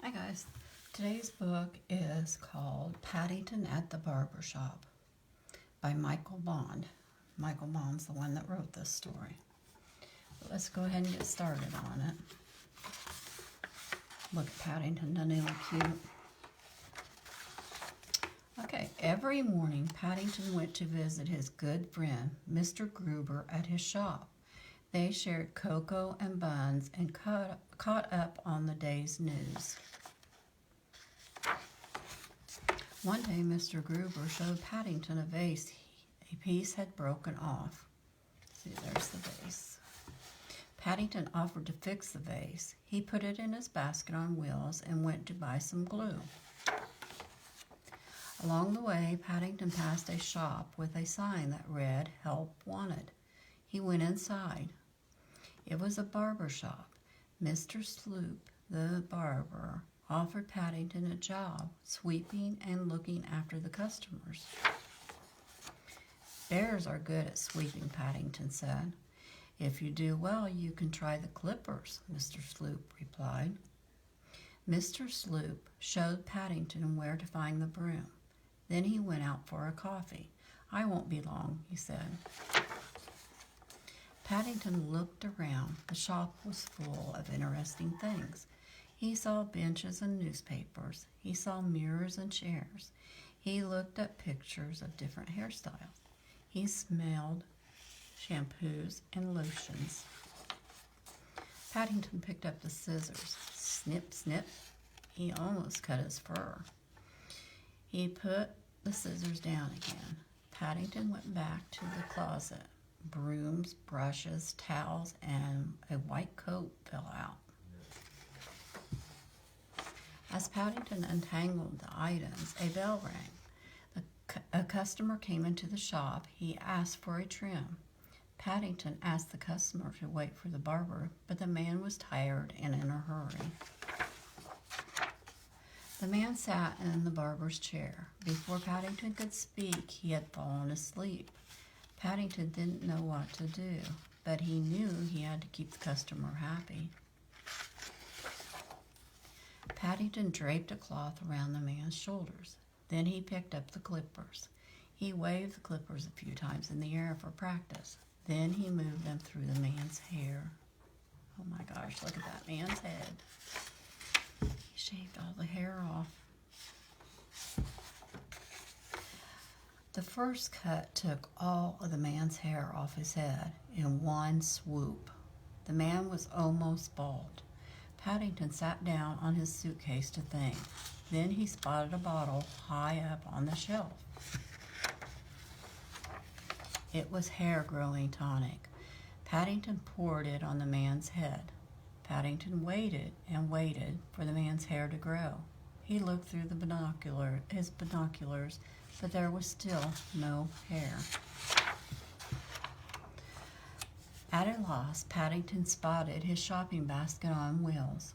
Hi guys, today's book is called Paddington at the Barber Shop by Michael Bond. Michael Bond's the one that wrote this story. But let's go ahead and get started on it. Look at Paddington, doesn't he look cute? Okay, every morning Paddington went to visit his good friend, Mr. Gruber, at his shop. They shared cocoa and buns and caught up on the day's news. One day, Mr. Gruber showed Paddington a vase a piece had broken off. See, there's the vase. Paddington offered to fix the vase. He put it in his basket on wheels and went to buy some glue. Along the way, Paddington passed a shop with a sign that read, "Help Wanted." He went inside. It was a barber shop. Mr. Sloop, the barber, offered Paddington a job sweeping and looking after the customers. "Bears are good at sweeping," Paddington said. "If you do well, you can try the clippers," Mr. Sloop replied. Mr. Sloop showed Paddington where to find the broom. Then he went out for a coffee. "I won't be long," he said. Paddington looked around. The shop was full of interesting things. He saw benches and newspapers. He saw mirrors and chairs. He looked at pictures of different hairstyles. He smelled shampoos and lotions. Paddington picked up the scissors. Snip, snip. He almost cut his fur. He put the scissors down again. Paddington went back to the closet. Brooms, brushes, towels, and a white coat fell out. As Paddington untangled the items, a bell rang. A customer came into the shop. He asked for a trim. Paddington asked the customer to wait for the barber, but the man was tired and in a hurry. The man sat in the barber's chair. Before Paddington could speak, he had fallen asleep. Paddington didn't know what to do, but he knew he had to keep the customer happy. Paddington draped a cloth around the man's shoulders. Then he picked up the clippers. He waved the clippers a few times in the air for practice. Then he moved them through the man's hair. Oh my gosh, look at that man's head. He shaved all the hair off. The first cut took all of the man's hair off his head in one swoop. The man was almost bald. Paddington sat down on his suitcase to think. Then he spotted a bottle high up on the shelf. It was hair-growing tonic. Paddington poured it on the man's head. Paddington waited and waited for the man's hair to grow. He looked through his binoculars, but there was still no hair. At a loss, Paddington spotted his shopping basket on wheels.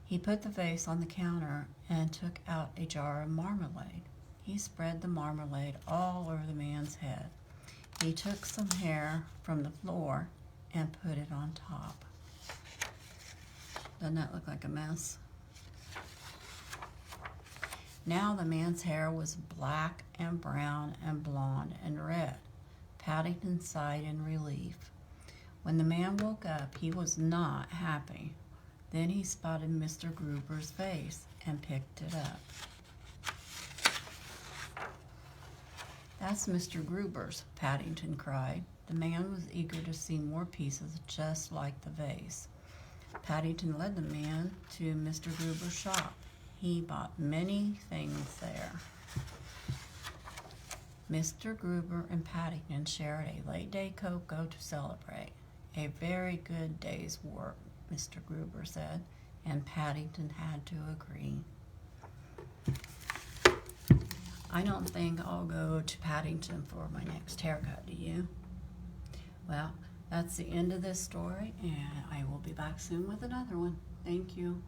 He put the vase on the counter and took out a jar of marmalade. He spread the marmalade all over the man's head. He took some hair from the floor and put it on top. Doesn't that look like a mess? Now the man's hair was black and brown and blonde and red. Paddington sighed in relief. When the man woke up, he was not happy. Then he spotted Mr. Gruber's vase and picked it up. "That's Mr. Gruber's," Paddington cried. The man was eager to see more pieces just like the vase. Paddington led the man to Mr. Gruber's shop. He bought many things there. Mr. Gruber and Paddington shared a late-day cocoa to celebrate. "A very good day's work," Mr. Gruber said, and Paddington had to agree. I don't think I'll go to Paddington for my next haircut, do you? Well, that's the end of this story, and I will be back soon with another one. Thank you.